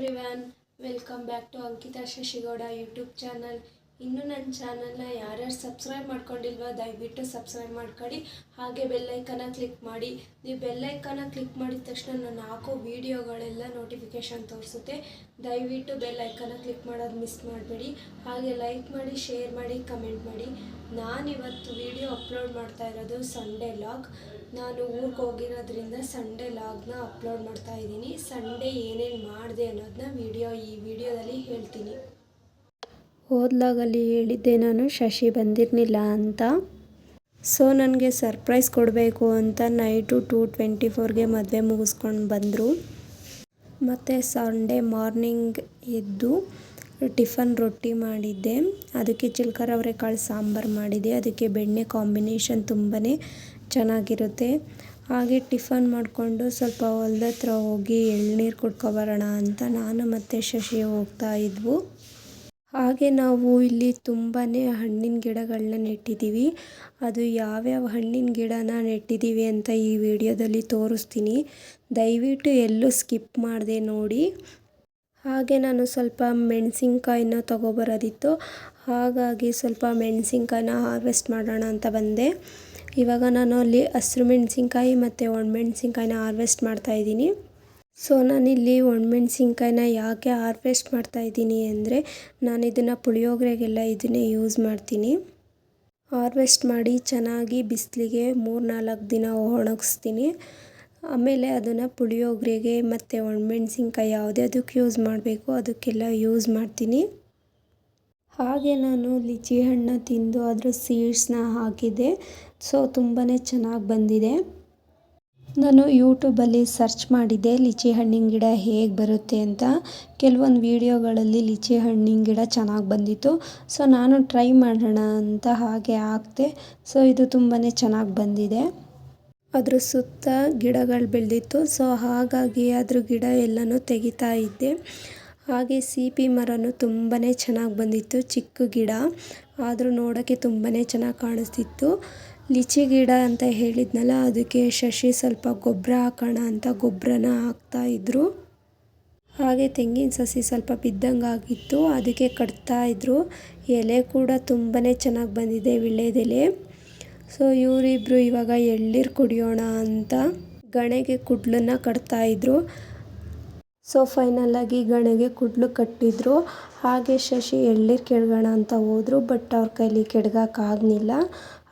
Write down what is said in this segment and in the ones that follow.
Everyone, welcome back to Ankita Shashi Gowda YouTube channel. ಇನ್ನೂ ನನ್ನ ಚಾನಲ್ನ ಯಾರ್ಯಾರು ಸಬ್ಸ್ಕ್ರೈಬ್ ಮಾಡ್ಕೊಂಡಿಲ್ವೋ ದಯವಿಟ್ಟು ಸಬ್ಸ್ಕ್ರೈಬ್ ಮಾಡ್ಕೊಳ್ಳಿ. ಹಾಗೆ ಬೆಲ್ಲೈಕನ್ನ ಕ್ಲಿಕ್ ಮಾಡಿ. ನೀವು ಬೆಲ್ಲೈಕನ್ನ ಕ್ಲಿಕ್ ಮಾಡಿದ ತಕ್ಷಣ ನಾನು ಹಾಕೋ ವೀಡಿಯೋಗಳೆಲ್ಲ ನೋಟಿಫಿಕೇಷನ್ ತೋರಿಸುತ್ತೆ. ದಯವಿಟ್ಟು ಬೆಲ್ಲೈಕನ್ನ ಕ್ಲಿಕ್ ಮಾಡೋದು ಮಿಸ್ ಮಾಡಬೇಡಿ. ಹಾಗೆ ಲೈಕ್ ಮಾಡಿ, ಶೇರ್ ಮಾಡಿ, ಕಮೆಂಟ್ ಮಾಡಿ. ನಾನಿವತ್ತು ವೀಡಿಯೋ ಅಪ್ಲೋಡ್ ಮಾಡ್ತಾ ಇರೋದು ಸಂಡೇ ಲಾಗ್. ನಾನು ಊರಿಗೆ ಹೋಗಿರೋದ್ರಿಂದ ಸಂಡೇ ಲಾಗ್ನ ಅಪ್ಲೋಡ್ ಮಾಡ್ತಾ ಇದ್ದೀನಿ. ಸಂಡೇ ಏನೇನು ಮಾಡಿದೆ ಅನ್ನೋದನ್ನ ಈ ವಿಡಿಯೋದಲ್ಲಿ ಹೇಳ್ತೀನಿ. ಹೋದ್ಲಾಗಲ್ಲಿ ಹೇಳಿದ್ದೆ ನಾನು ಶಶಿ ಬಂದಿರಲಿಲ್ಲ ಅಂತ. ಸೊ ನನಗೆ ಸರ್ಪ್ರೈಸ್ ಕೊಡಬೇಕು ಅಂತ ನೈಟು 2:24ಗೆ ಮದುವೆ ಮುಗಿಸ್ಕೊಂಡು ಬಂದರು. ಮತ್ತು ಸಂಡೇ ಮಾರ್ನಿಂಗ್ ಎದ್ದು ಟಿಫನ್ ರೊಟ್ಟಿ ಮಾಡಿದ್ದೆ. ಅದಕ್ಕೆ ಚಿಲ್ಕರ ಅವರೆಕಾಳು ಸಾಂಬಾರು ಮಾಡಿದೆ. ಅದಕ್ಕೆ ಬೆಣ್ಣೆ ಕಾಂಬಿನೇಷನ್ ತುಂಬಾ ಚೆನ್ನಾಗಿರುತ್ತೆ. ಹಾಗೆ ಟಿಫನ್ ಮಾಡಿಕೊಂಡು ಸ್ವಲ್ಪ ಹೊಲ್ದ ಹತ್ರ ಹೋಗಿ ಎಳ್ನೀರು ಕುಡ್ಕೊಬರೋಣ ಅಂತ ನಾನು ಮತ್ತು ಶಶಿ ಹೋಗ್ತಾ ಇದ್ವು. ಹಾಗೆ ನಾವು ಇಲ್ಲಿ ತುಂಬಾ ಹಣ್ಣಿನ ಗಿಡಗಳನ್ನ ನೆಟ್ಟಿದ್ದೀವಿ. ಅದು ಯಾವ್ಯಾವ ಹಣ್ಣಿನ ಗಿಡನ ನೆಟ್ಟಿದ್ದೀವಿ ಅಂತ ಈ ವಿಡಿಯೋದಲ್ಲಿ ತೋರಿಸ್ತೀನಿ. ದಯವಿಟ್ಟು ಎಲ್ಲೂ ಸ್ಕಿಪ್ ಮಾಡದೆ ನೋಡಿ. ಹಾಗೆ ನಾನು ಸ್ವಲ್ಪ ಮೆಣಸಿನ್ಕಾಯಿನ ತೊಗೊಬರೋದಿತ್ತು. ಹಾಗಾಗಿ ಸ್ವಲ್ಪ ಮೆಣಸಿನ್ಕಾಯಿನ ಹಾರ್ವೆಸ್ಟ್ ಮಾಡೋಣ ಅಂತ ಬಂದೆ. ಇವಾಗ ನಾನು ಅಲ್ಲಿ ಹಸಿರು ಮೆಣಸಿನ್ಕಾಯಿ ಮತ್ತು ಒಣಮೆಣಸಿನ್ಕಾಯಿನ ಹಾರ್ವೆಸ್ಟ್ ಮಾಡ್ತಾಯಿದ್ದೀನಿ. ಸೊ ನಾನಿಲ್ಲಿ ಒಣಮೆಣಸಿನ್ಕಾಯಿನ ಯಾಕೆ ಹಾರ್ವೆಸ್ಟ್ ಮಾಡ್ತಾಯಿದ್ದೀನಿ ಅಂದರೆ ನಾನು ಇದನ್ನು ಪುಳಿಯೋಗರೆಗೆಲ್ಲ ಇದನ್ನೇ ಯೂಸ್ ಮಾಡ್ತೀನಿ. ಹಾರ್ವೆಸ್ಟ್ ಮಾಡಿ ಚೆನ್ನಾಗಿ ಬಿಸಿಲಿಗೆ 3-4 ದಿನ ಒಣಗಿಸ್ತೀನಿ. ಆಮೇಲೆ ಅದನ್ನು ಪುಳಿಯೋಗರೆಗೆ ಮತ್ತು ಒಣಮೆಣಸಿನ್ಕಾಯಿ ಯಾವುದಕ್ಕೆ ಯೂಸ್ ಮಾಡಬೇಕು ಅದಕ್ಕೆಲ್ಲ ಯೂಸ್ ಮಾಡ್ತೀನಿ. ಹಾಗೆ ನಾನು ಲಿಚಿ ಹಣ್ಣು ತಿಂದು ಅದರ ಸೀಡ್ಸ್ನ ಹಾಕಿದ್ದೆ. ಸೊ ತುಂಬಾ ಚೆನ್ನಾಗಿ ಬಂದಿದೆ. ನಾನು ಯೂಟ್ಯೂಬಲ್ಲಿ ಸರ್ಚ್ ಮಾಡಿದ್ದೆ ಲಿಚಿ ಹಣ್ಣಿನ ಗಿಡ ಹೇಗೆ ಬರುತ್ತೆ ಅಂತ. ಕೆಲವೊಂದು ವೀಡಿಯೋಗಳಲ್ಲಿ ಲಿಚಿ ಹಣ್ಣಿನ ಗಿಡ ಚೆನ್ನಾಗಿ ಬಂದಿತ್ತು. ಸೊ ನಾನು ಟ್ರೈ ಮಾಡೋಣ ಅಂತ ಹಾಗೆ ಹಾಕಿದೆ. ಸೊ ಇದು ತುಂಬಾ ಚೆನ್ನಾಗಿ ಬಂದಿದೆ. ಅದ್ರ ಸುತ್ತ ಗಿಡಗಳು ಬೆಳೆದಿತ್ತು. ಸೊ ಹಾಗಾಗಿ ಅದ್ರ ಗಿಡ ಎಲ್ಲನೂ ತೆಗಿತಾ ಇದ್ದೆ. ಹಾಗೆ ಸೀಬೆ ಮರನೂ ತುಂಬಾ ಚೆನ್ನಾಗಿ ಬಂದಿತ್ತು. ಚಿಕ್ಕ ಗಿಡ ಆದರೂ ನೋಡೋಕ್ಕೆ ತುಂಬಾ ಚೆನ್ನಾಗಿ ಕಾಣಿಸ್ತಿತ್ತು. ಲಿಚಿ ಗಿಡ ಅಂತ ಹೇಳಿದ್ನಲ್ಲ, ಅದಕ್ಕೆ ಶಶಿ ಸ್ವಲ್ಪ ಗೊಬ್ಬರ ಹಾಕೋಣ ಅಂತ ಗೊಬ್ಬರನ ಹಾಕ್ತಾಯಿದ್ರು. ಹಾಗೆ ತೆಂಗಿನ ಸಸಿ ಸ್ವಲ್ಪ ಬಿದ್ದಂಗೆ ಆಗಿತ್ತು, ಅದಕ್ಕೆ ಕಟ್ತಾಯಿದ್ರು. ಎಲೆ ಕೂಡ ತುಂಬಾ ಚೆನ್ನಾಗಿ ಬಂದಿದೆ, ವಿಳ್ಯದೆಲೆ. ಸೊ ಇವರಿಬ್ಬರು ಇವಾಗ ಎಳ್ನೀರು ಕುಡಿಯೋಣ ಅಂತ ಗಣೆಗೆ ಕುಡ್ಲನ್ನ ಕಟ್ತಾಯಿದ್ರು. ಸೊ ಫೈನಲಾಗಿ ಗಣೆಗೆ ಕುಡ್ಲು ಕಟ್ಟಿದ್ರು. ಹಾಗೆ ಶಶಿ ಎಳ್ನೀರು ಕೆಡ್ಗೋಣ ಅಂತ ಹೋದರು. ಬಟ್ ಅವ್ರ ಕೈಲಿ ಕೆಡ್ಗೋಕ್ಕಾಗಲಿಲ್ಲ.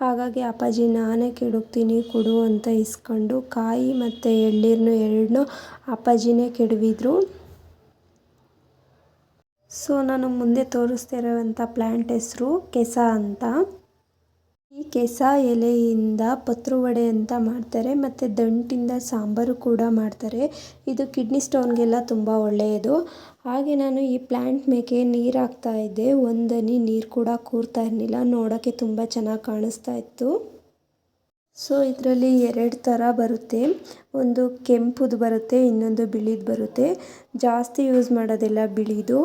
ಹಾಗಾಗಿ ಅಪ್ಪಾಜಿ ನಾನೇ ಕೆಡುಕ್ತೀನಿ ಕೊಡು ಅಂತ ಇಸ್ಕೊಂಡು ಕಾಯಿ ಮತ್ತು ಎಳ್ನೀರನ್ನು ಎರಡನ್ನೂ ಅಪ್ಪಾಜಿನೇ ಕೆಡವಿದ್ರು. ಸೊ ನಾನು ಮುಂದೆ ತೋರಿಸ್ತಿರೋವಂಥ ಪ್ಲ್ಯಾಂಟ್ ಹೆಸರು ಕೆಸ ಅಂತ. ಈ ಕೆಸ ಎಲೆಯಿಂದ ಪತ್ರೊಡೆ ಅಂತ ಮಾಡ್ತಾರೆ ಮತ್ತು ದಂಟಿಂದ ಸಾಂಬಾರು ಕೂಡ ಮಾಡ್ತಾರೆ. ಇದು ಕಿಡ್ನಿ ಸ್ಟೋನ್ಗೆಲ್ಲ ತುಂಬ ಒಳ್ಳೆಯದು. ಹಾಗೆ ನಾನು ಈ ಪ್ಲ್ಯಾಂಟ್ ಮೇಕೆ ನೀರು ಹಾಕ್ತಾಯಿದ್ದೆ. ಒಂದನಿ ನೀರು ಕೂಡ ಕೂರ್ತಾ ಇರಲಿಲ್ಲ. ನೋಡೋಕ್ಕೆ ತುಂಬ ಚೆನ್ನಾಗಿ ಕಾಣಿಸ್ತಾ ಇತ್ತು. ಸೊ ಇದರಲ್ಲಿ 2 ಥರ ಬರುತ್ತೆ. ಒಂದು ಕೆಂಪುದು ಬರುತ್ತೆ, ಇನ್ನೊಂದು ಬಿಳಿದು ಬರುತ್ತೆ. ಜಾಸ್ತಿ ಯೂಸ್ ಮಾಡೋದಿಲ್ಲ ಬಿಳಿದು.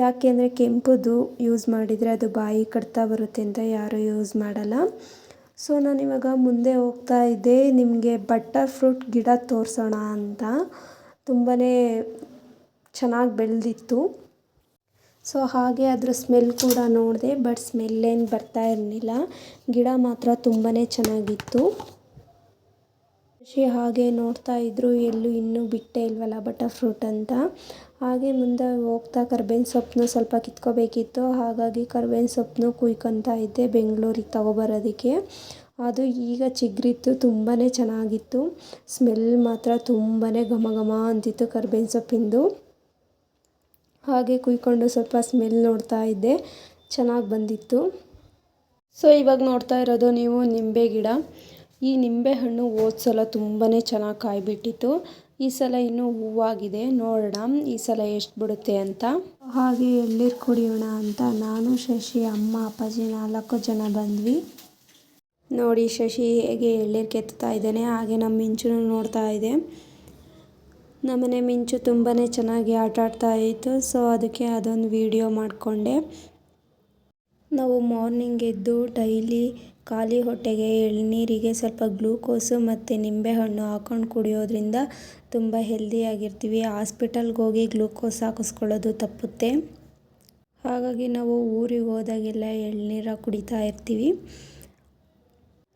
ಯಾಕೆಂದರೆ ಕೆಂಪುದು ಯೂಸ್ ಮಾಡಿದರೆ ಅದು ಬಾಯಿ ಕಡ್ತಾ ಬರುತ್ತೆ ಅಂತ ಯಾರೂ ಯೂಸ್ ಮಾಡಲ್ಲ. ಸೊ ನಾನಿವಾಗ ಮುಂದೆ ಹೋಗ್ತಾ ಇದ್ದೆ. ನಿಮಗೆ ಬಟರ್ ಫ್ರೂಟ್ ಗಿಡ ತೋರಿಸೋಣ ಅಂತ. ತುಂಬಾ ಚೆನ್ನಾಗಿ ಬೆಳೆದಿತ್ತು. ಸೊ ಹಾಗೆ ಅದ್ರ ಸ್ಮೆಲ್ ಕೂಡ ನೋಡಿದೆ. ಬಟ್ ಸ್ಮೆಲ್ ಏನು ಬರ್ತಾ ಇರಲಿಲ್ಲ. ಗಿಡ ಮಾತ್ರ ತುಂಬಾ ಚೆನ್ನಾಗಿತ್ತು. ಹಾಗೆ ನೋಡ್ತಾ ಇದ್ರು, ಎಲ್ಲೂ ಇನ್ನೂ ಬಿಟ್ಟೇ ಇಲ್ವಲ್ಲ ಬಟರ್ ಫ್ರೂಟ್ ಅಂತ. ಹಾಗೆ ಮುಂದೆ ಹೋಗ್ತಾ ಕರ್ಬೇವಿನ ಸೊಪ್ಪನ್ನು ಸ್ವಲ್ಪ ಕಿತ್ಕೋಬೇಕಿತ್ತು. ಹಾಗಾಗಿ ಕರ್ಬೇವಿನ ಸೊಪ್ಪನ್ನು ಕುಯ್ಕೊತಾ ಇದ್ದೆ ಬೆಂಗಳೂರಿಗೆ ತಗೊಬರೋದಕ್ಕೆ. ಅದು ಈಗ ಚಿಗುರಿತ್ತು, ತುಂಬಾ ಚೆನ್ನಾಗಿತ್ತು. ಸ್ಮೆಲ್ ಮಾತ್ರ ತುಂಬಾ ಘಮ ಘಮ ಅಂತಿತ್ತು ಕರ್ಬೇವಿನ ಸೊಪ್ಪಿಂದು. ಹಾಗೆ ಕುಯ್ಕೊಂಡು ಸ್ವಲ್ಪ ಸ್ಮೆಲ್ ನೋಡ್ತಾ ಇದ್ದೆ, ಚೆನ್ನಾಗಿ ಬಂದಿತ್ತು. ಸೊ ಇವಾಗ ನೋಡ್ತಾ ಇರೋದು ನೀವು ನಿಂಬೆ ಗಿಡ. ಈ ನಿಂಬೆ ಹಣ್ಣು ಹೋದ ಸಲ ತುಂಬಾ ಚೆನ್ನಾಗಿ ಕಾಯಿಬಿಟ್ಟಿತ್ತು. ಈ ಸಲ ಇನ್ನೂ ಹೂವಾಗಿದೆ. ನೋಡೋಣ ಈ ಸಲ ಎಷ್ಟು ಬಿಡುತ್ತೆ ಅಂತ. ಹಾಗೆ ಎಳ್ನೀರು ಕುಡಿಯೋಣ ಅಂತ ನಾನು, ಶಶಿ, ಅಮ್ಮ, ಅಪ್ಪಾಜಿ 4 ಜನ ಬಂದ್ವಿ. ನೋಡಿ ಶಶಿ ಹೇಗೆ ಎಳ್ನೀರು ಕೆತ್ತಾ ಇದ್ದಾನೆ. ಹಾಗೆ ನಮ್ಮ ಮಿಂಚು ನೋಡ್ತಾ ಇದೆ. ನಮ್ಮನೆ ಮಿಂಚು ತುಂಬಾ ಚೆನ್ನಾಗಿ ಆಟ ಆಡ್ತಾ ಇತ್ತು. ಸೊ ಅದಕ್ಕೆ ಅದೊಂದು ವಿಡಿಯೋ ಮಾಡಿಕೊಂಡೆ. ನಾವು ಮಾರ್ನಿಂಗ್ ಎದ್ದು ಡೈಲಿ ಖಾಲಿ ಹೊಟ್ಟೆಗೆ ಎಳ್ನೀರಿಗೆ ಸ್ವಲ್ಪ ಗ್ಲೂಕೋಸು ಮತ್ತು ನಿಂಬೆಹಣ್ಣು ಹಾಕ್ಕೊಂಡು ಕುಡಿಯೋದ್ರಿಂದ ತುಂಬ ಹೆಲ್ದಿಯಾಗಿರ್ತೀವಿ. ಹಾಸ್ಪಿಟಲ್ಗೆ ಹೋಗಿ ಗ್ಲೂಕೋಸ್ ಹಾಕಿಸ್ಕೊಳ್ಳೋದು ತಪ್ಪುತ್ತೆ. ಹಾಗಾಗಿ ನಾವು ಊರಿಗೆ ಹೋದಾಗೆಲ್ಲ ಎಳ್ನೀರ ಕುಡಿತಾ ಇರ್ತೀವಿ.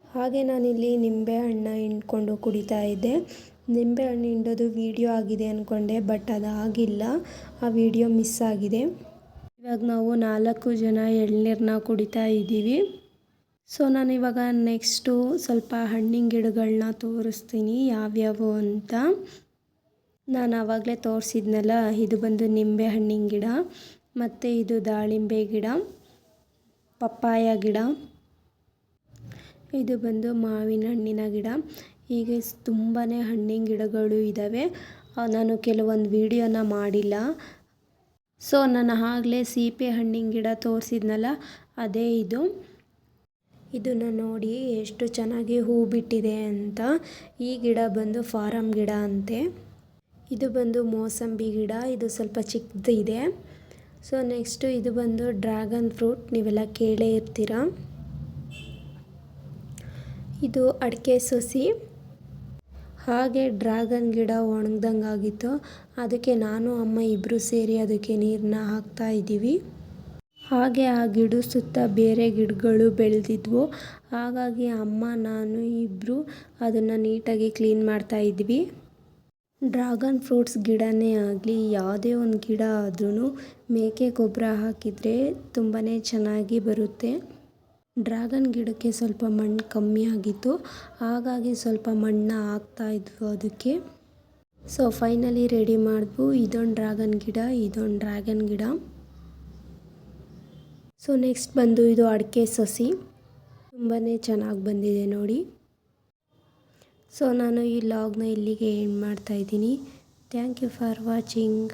ಹಾಗೆ ನಾನಿಲ್ಲಿ ನಿಂಬೆಹಣ್ಣು ಹಿಂಡ್ಕೊಂಡು ಕುಡಿತಾ ಇದ್ದೆ. ನಿಂಬೆಹಣ್ಣು ಹಿಂಡೋದು ವೀಡಿಯೋ ಆಗಿದೆ ಅಂದ್ಕೊಂಡೆ, ಬಟ್ ಅದಾಗಿಲ್ಲ, ಆ ವಿಡಿಯೋ ಮಿಸ್ ಆಗಿದೆ. ಇವಾಗ ನಾವು 4 ಜನ ಎಳ್ನೀರನ್ನ ಕುಡಿತಾ ಇದ್ದೀವಿ. ಸೊ ನಾನಿವಾಗ ನೆಕ್ಸ್ಟು ಸ್ವಲ್ಪ ಹಣ್ಣಿನ ಗಿಡಗಳನ್ನ ತೋರಿಸ್ತೀನಿ ಯಾವ್ಯಾವು ಅಂತ. ನಾನು ಆವಾಗಲೇ ತೋರಿಸಿದ್ನಲ್ಲ, ಇದು ಬಂದು ನಿಂಬೆ ಹಣ್ಣಿನ ಗಿಡ, ಮತ್ತು ಇದು ದಾಳಿಂಬೆ ಗಿಡ, ಪಪ್ಪಾಯ ಗಿಡ, ಇದು ಬಂದು ಮಾವಿನ ಹಣ್ಣಿನ ಗಿಡ. ಹೀಗೆ ತುಂಬಾ ಹಣ್ಣಿನ ಗಿಡಗಳು ಇದ್ದಾವೆ. ನಾನು ಕೆಲವೊಂದು ವಿಡಿಯೋನ ಮಾಡಿಲ್ಲ. ಸೊ ನಾನು ಆಗಲೇ ಸೀಬೆ ಹಣ್ಣಿನ ಗಿಡ ತೋರಿಸಿದ್ನಲ್ಲ, ಅದೇ ಇದು. ಇದನ್ನು ನೋಡಿ ಎಷ್ಟು ಚೆನ್ನಾಗಿ ಹೂ ಬಿಟ್ಟಿದೆ ಅಂತ. ಈ ಗಿಡ ಬಂದು ಫಾರಂ ಗಿಡ ಅಂತೆ. ಇದು ಬಂದು ಮೋಸಂಬಿ ಗಿಡ, ಇದು ಸ್ವಲ್ಪ ಚಿಕ್ಕದಿದೆ. ಸೊ ನೆಕ್ಸ್ಟು ಇದು ಬಂದು ಡ್ರ್ಯಾಗನ್ ಫ್ರೂಟ್, ನೀವೆಲ್ಲ ಕೇಳೇ ಇರ್ತೀರ. ಇದು ಅಡಿಕೆ ಸಸಿ. ಹಾಗೆ ಡ್ರ್ಯಾಗನ್ ಗಿಡ ಒಣಗ್ದಂಗೆ ಆಗಿತ್ತು, ಅದಕ್ಕೆ ನಾನು ಅಮ್ಮ ಇಬ್ಬರು ಸೇರಿ ಅದಕ್ಕೆ ನೀರನ್ನ ಹಾಕ್ತಾ ಇದ್ದೀವಿ. ಹಾಗೆ ಆ ಗಿಡ ಸುತ್ತ ಬೇರೆ ಗಿಡಗಳು ಬೆಳೆದಿದ್ವು. ಹಾಗಾಗಿ ಅಮ್ಮ ನಾನು ಇಬ್ಬರು ಅದನ್ನು ನೀಟಾಗಿ ಕ್ಲೀನ್ ಮಾಡ್ತಾ ಇದ್ವಿ. ಡ್ರ್ಯಾಗನ್ ಫ್ರೂಟ್ಸ್ ಗಿಡನೇ ಆಗಲಿ, ಯಾವುದೇ ಒಂದು ಗಿಡ ಆದ್ರೂ ಮೇಕೆ ಗೊಬ್ಬರ ಹಾಕಿದರೆ ತುಂಬಾ ಚೆನ್ನಾಗಿ ಬರುತ್ತೆ. ಡ್ರ್ಯಾಗನ್ ಗಿಡಕ್ಕೆ ಸ್ವಲ್ಪ ಮಣ್ಣು ಕಮ್ಮಿ ಆಗಿತ್ತು, ಹಾಗಾಗಿ ಸ್ವಲ್ಪ ಮಣ್ಣು ಹಾಕ್ತಾ ಇದ್ವು ಅದಕ್ಕೆ. ಸೊ ಫೈನಲಿ ರೆಡಿ ಮಾಡಿದ್ವು. ಇದೊಂದು ಡ್ರ್ಯಾಗನ್ ಗಿಡ. ಸೊ ನೆಕ್ಸ್ಟ್ ಬಂದು ಇದು ಅಡಿಕೆ ಸಸಿ, ತುಂಬಾ ಚೆನ್ನಾಗಿ ಬಂದಿದೆ ನೋಡಿ. ಸೊ ನಾನು ಈ ವ್ಲಾಗ್ನ ಇಲ್ಲಿಗೆ ಎಂಡ್ ಮಾಡ್ತಾಯಿದ್ದೀನಿ. Thank you for watching.